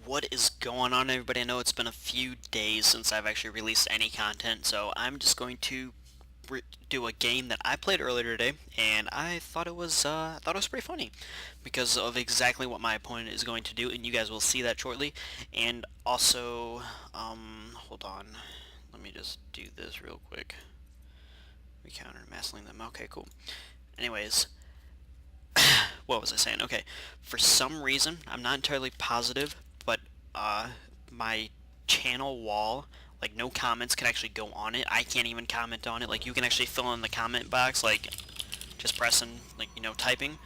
What is going on, everybody? I know it's been a few days since I've actually released any content, so I'm just going to do a game that I played earlier today, and I thought it was pretty funny because of exactly what my opponent is going to do, and you guys will see that shortly. And also, hold on, let me just do this real quick. We counter massing them. Okay, cool. Anyways, what was I saying? Okay, for some reason, I'm not entirely positive, but uh, my channel wall, like no comments can actually go on it. I can't even comment on it. Like you can actually fill in the comment box, like just pressing, like typing,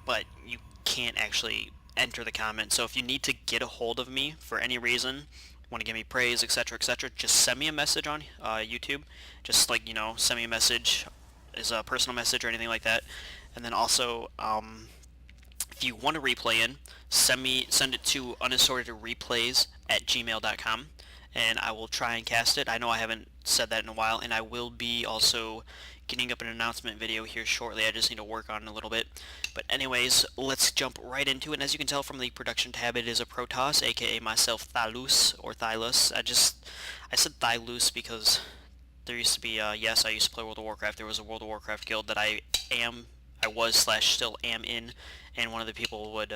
but you can't actually enter the comment. So if you need to get a hold of me for any reason, want to give me praise, etc., just send me a message on YouTube. Just like send me a message as a personal message or anything like that. And then also, if you want to replay in, send it to unassortedreplays@gmail.com, and I will try and cast it. I know I haven't said that in a while, and I will be also getting up an announcement video here shortly. I just need to work on it a little bit. But anyways, let's jump right into it. And as you can tell from the production tab, it is a Protoss, aka myself, Thylus or Thylus. I said Thylus because there used to be yes, I used to play World of Warcraft. There was a World of Warcraft guild that I was slash still am in, and one of the people would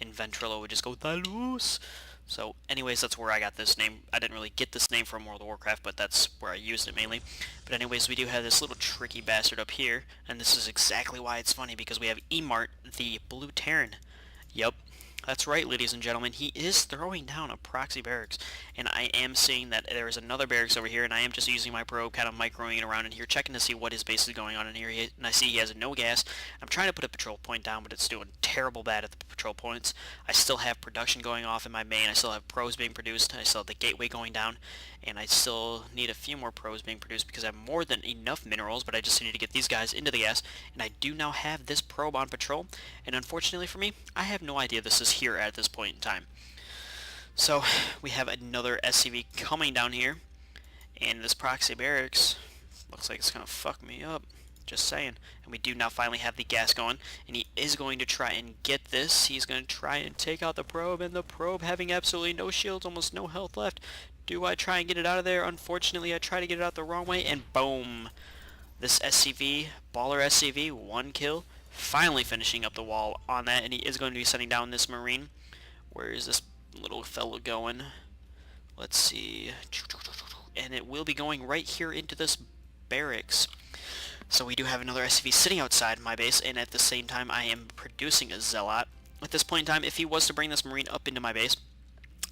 in Ventrilo would just go Thylus. So anyways, that's where I got this name. I didn't really get this name from World of Warcraft, but that's where I used it mainly. But anyways, we do have this little tricky bastard up here, and this is exactly why it's funny, because we have Emart, the blue Terran. Yep, that's right, ladies and gentlemen. He is throwing down a proxy barracks, and I am seeing that there is another barracks over here, and I am just using my probe, kind of microing it around in here, checking to see what is basically going on in here. And I see he has no gas. I'm trying to put a patrol point down, but it's doing terrible bad at the patrol points. I still have production going off in my main. I still have probes being produced. I still have the gateway going down, and I still need a few more probes being produced because I have more than enough minerals, but I just need to get these guys into the gas, and I do now have this probe on patrol, and unfortunately for me, I have no idea this is here at this point in time. So we have another SCV coming down here, and this proxy barracks looks like it's gonna fuck me up. Just saying. And we do now finally have the gas going, and he is going to try and get this. He's going to try and take out the probe, and the probe having absolutely no shields, almost no health left. Do I try and get it out of there? Unfortunately, I try to get it out the wrong way, and boom. This SCV, baller SCV, one kill. Finally finishing up the wall on that, and he is going to be sending down this Marine. Where is this little fellow going? Let's see. And it will be going right here into this barracks. So we do have another SCV sitting outside my base, and at the same time I am producing a Zealot. At this point in time, if he was to bring this Marine up into my base,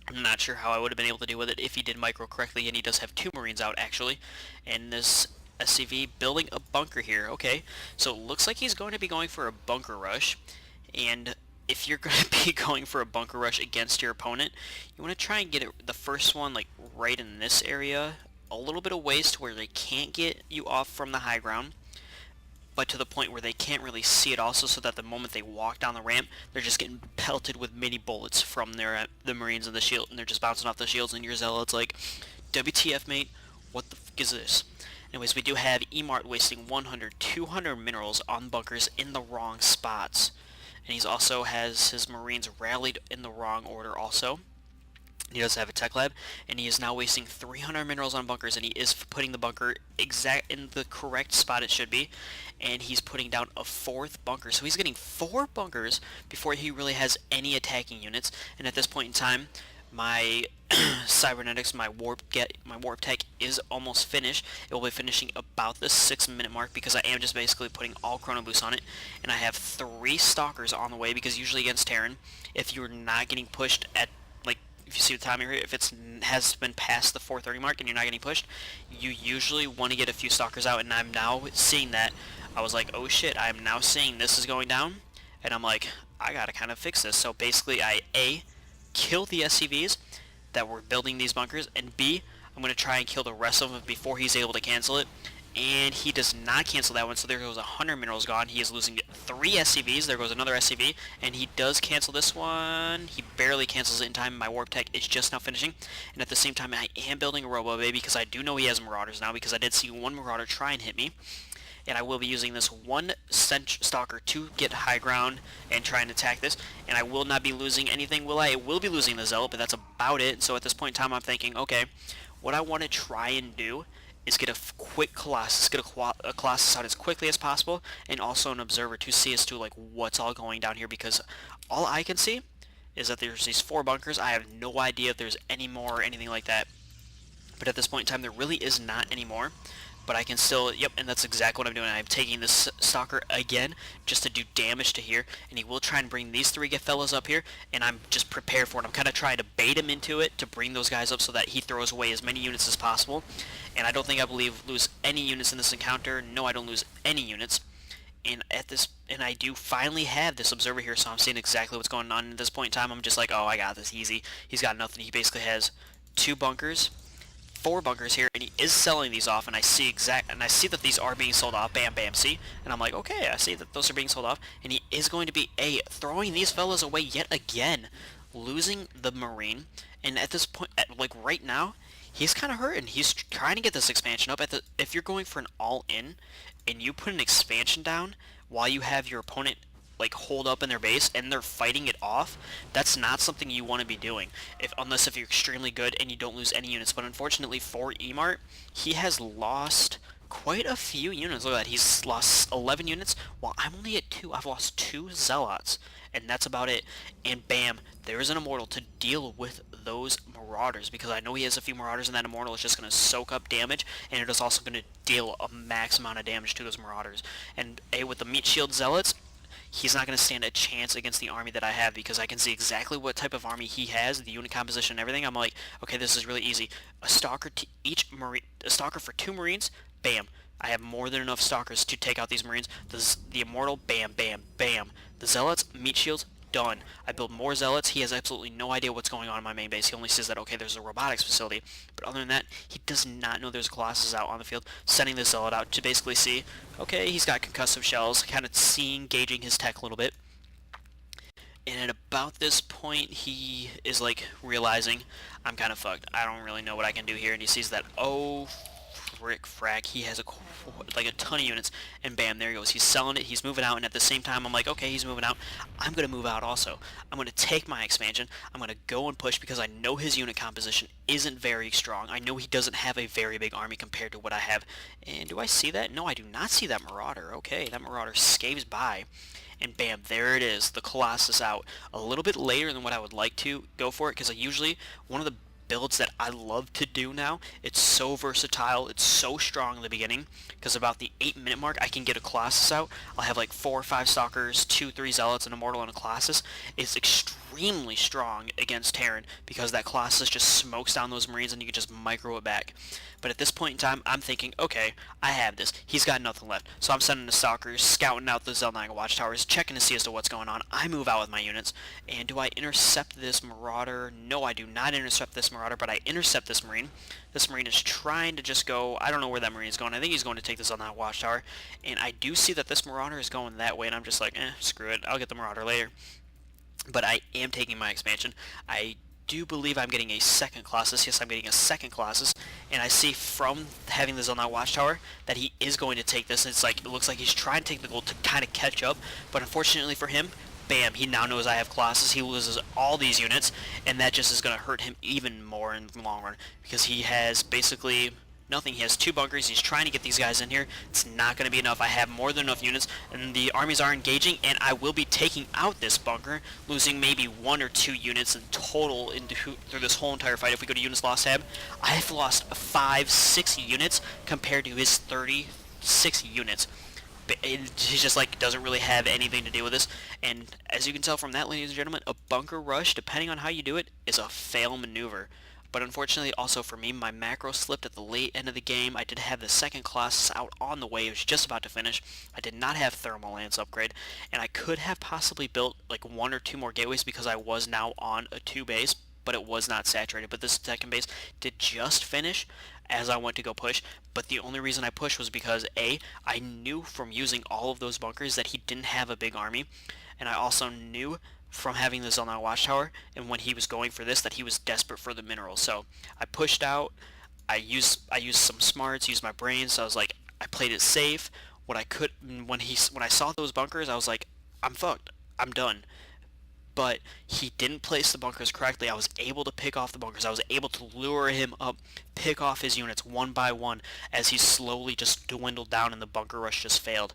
I'm not sure how I would have been able to deal with it if he did micro correctly, and he does have two Marines out actually. And this SCV building a bunker here. Okay, so it looks like he's going to be going for a bunker rush, and if you're going to be going for a bunker rush against your opponent, you want to try and get it, the first one like right in this area, a little bit of ways to where they can't get you off from the high ground, but to the point where they can't really see it also, so that the moment they walk down the ramp, they're just getting pelted with mini bullets from the Marines and the shield, and they're just bouncing off the shields, and your Zealot's like, WTF, mate, what the fuck is this? Anyways, we do have Emart wasting 100, 200 minerals on bunkers in the wrong spots. And he also has his Marines rallied in the wrong order also. He does have a tech lab, and he is now wasting 300 minerals on bunkers, and he is putting the bunker exact in the correct spot it should be, and he's putting down a fourth bunker. So he's getting 4 bunkers before he really has any attacking units. And at this point in time, my cybernetics, my warp tech is almost finished. It will be finishing about the 6-minute mark, because I am just basically putting all chrono boosts on it, and I have 3 stalkers on the way, because usually against Terran, if you're not getting pushed at, like, if you see the timer here, if it has been past the 4:30 mark and you're not getting pushed, you usually want to get a few stalkers out, and I'm now seeing that. I was like, oh shit, I'm now seeing this is going down, and I'm like, I gotta kind of fix this. So basically I kill the SCVs that were building these bunkers, and B, I'm going to try and kill the rest of them before he's able to cancel it. And he does not cancel that one, so there goes 100 minerals gone. He is losing 3 SCVs. There goes another SCV, and he does cancel this one. He barely cancels it in time. My warp tech is just now finishing, and at the same time I am building a robo bay, because I do know he has marauders now, because I did see one marauder try and hit me. and I will be using this one Stalker to get high ground and try and attack this, and I will not be losing anything, will I? I will be losing the Zealot, but that's about it. So at this point in time, I'm thinking, okay, what I want to try and do is get a quick Colossus, get a Colossus out as quickly as possible, and also an Observer to see as to like what's all going down here, because all I can see is that there's these 4 bunkers. I have no idea if there's any more or anything like that. But at this point in time, there really is not anymore. But I can still, yep, and that's exactly what I'm doing. I'm taking this Stalker again just to do damage to here, and he will try and bring these 3 fellas up here, and I'm just prepared for it. I'm kind of trying to bait him into it to bring those guys up so that he throws away as many units as possible. And I don't think I lose any units in this encounter. No, I don't lose any units. And I do finally have this Observer here, so I'm seeing exactly what's going on at this point in time. I'm just like, oh, I got this easy. He's got nothing. He basically has 2 bunkers, 4 bunkers here, and he is selling these off, and I see that these are being sold off. Bam, bam, see? And I'm like, okay, I see that those are being sold off, and he is going to be throwing these fellas away yet again, losing the Marine. And at this point, like right now, he's kind of hurting. He's trying to get this expansion up. If you're going for an all-in and you put an expansion down while you have your opponent like hold up in their base and they're fighting it off, that's not something you want to be doing, unless if you're extremely good and you don't lose any units. But unfortunately for Emart, he has lost quite a few units. Look at that, he's lost 11 units while I'm only at 2. I've lost 2 Zealots, and that's about it. And bam, there's an Immortal to deal with those Marauders, because I know he has a few Marauders, and that Immortal is just going to soak up damage, and it is also going to deal a max amount of damage to those Marauders. And with the Meat Shield Zealots, he's not going to stand a chance against the army that I have, because I can see exactly what type of army he has, the unit composition and everything. I'm like, okay, this is really easy. A Stalker to each Marine, a Stalker for 2 Marines, bam. I have more than enough Stalkers to take out these Marines. The Immortal, bam, bam, bam. The Zealots, Meat Shields, done. I build more Zealots. He has absolutely no idea what's going on in my main base. He only says that, okay, there's a robotics facility. But other than that, he does not know there's a Colossus out on the field. Sending the Zealot out to basically see, okay, he's got concussive shells, kind of gauging his tech a little bit. And at about this point, he is like realizing, I'm kind of fucked. I don't really know what I can do here. And he sees that, oh, frick frack, he has like a ton of units, and bam, there he goes. He's selling it, he's moving out, and at the same time, I'm like, okay, he's moving out. I'm going to move out also. I'm going to take my expansion. I'm going to go and push, because I know his unit composition isn't very strong. I know he doesn't have a very big army compared to what I have. And do I see that? No, I do not see that Marauder. Okay, that Marauder scaves by. And bam, there it is, the Colossus out. A little bit later than what I would like to go for it, because usually one of the builds that I love to do now, it's so versatile, it's so strong in the beginning, because about the 8-minute mark I can get a Colossus out. I'll have like 4 or 5 Stalkers, 2, 3 Zealots, an Immortal, and a Colossus. It's extremely strong against Terran, because that Colossus just smokes down those Marines and you can just micro it back. But at this point in time, I'm thinking, okay, I have this. He's got nothing left. So I'm sending the Stalkers, scouting out the Zelnaga watchtowers, checking to see as to what's going on. I move out with my units. And do I intercept this Marauder? No, I do not intercept this Marauder, but I intercept this Marine. This Marine is trying to just go, I don't know where that Marine is going. I think he's going to take this Zelnaga watchtower. And I do see that this Marauder is going that way, and I'm just like, screw it. I'll get the Marauder later. But I am taking my expansion. I do believe I'm getting a second Colossus. Yes, I'm getting a second Colossus, and I see from having the Zelnaga watchtower that he is going to take this. It's like, it looks like he's trying to take the gold to kind of catch up, but unfortunately for him, bam, he now knows I have Colossus. He loses all these units, and that just is going to hurt him even more in the long run, because he has basically nothing. He has 2 bunkers. He's trying to get these guys in here. It's not going to be enough. I have more than enough units, and the armies are engaging, and I will be taking out this bunker, losing maybe 1 or 2 units in total through this whole entire fight. If we go to units lost tab, I've lost 5, 6 units compared to his 36 units. He just like doesn't really have anything to do with this, and as you can tell from that, ladies and gentlemen, a bunker rush, depending on how you do it, is a fail maneuver. But unfortunately, also for me, my macro slipped at the late end of the game. I did have the second Colossus out on the way. It was just about to finish. I did not have Thermal Lance upgrade, and I could have possibly built like 1 or 2 more gateways, because I was now on a 2 base, but it was not saturated. But this second base did just finish as I went to go push, but the only reason I pushed was because A, I knew from using all of those bunkers that he didn't have a big army, and I also knew from having the Zelnaga watchtower, and when he was going for this, that he was desperate for the minerals. So I pushed out, I used some smarts, used my brains, so I was like, I played it safe, what I could when I saw those bunkers, I was like, I'm fucked. I'm done. But he didn't place the bunkers correctly. I was able to pick off the bunkers. I was able to lure him up, pick off his units one by one as he slowly just dwindled down and the bunker rush just failed.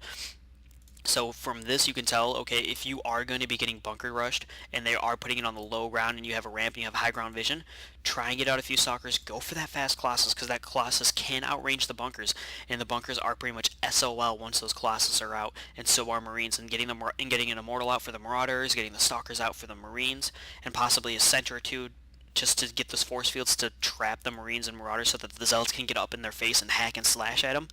So from this you can tell, okay, if you are going to be getting bunker rushed and they are putting it on the low ground and you have a ramp and you have high ground vision, try and get out a few stalkers, go for that fast Colossus because that Colossus can outrange the bunkers, and the bunkers are pretty much SOL once those Colossus are out, and so are Marines, and getting an Immortal out for the Marauders, getting the Stalkers out for the Marines, and possibly a Center or two just to get those force fields to trap the Marines and Marauders so that the Zealots can get up in their face and hack and slash at them.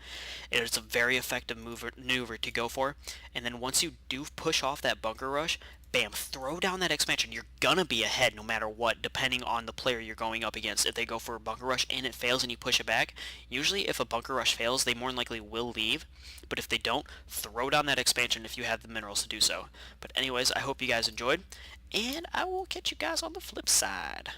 It's a very effective maneuver to go for. And then once you do push off that bunker rush, bam, throw down that expansion. You're gonna be ahead no matter what, depending on the player you're going up against. If they go for a bunker rush and it fails and you push it back, usually if a bunker rush fails, they more than likely will leave. But if they don't, throw down that expansion if you have the minerals to do so. But anyways, I hope you guys enjoyed, and I will catch you guys on the flip side.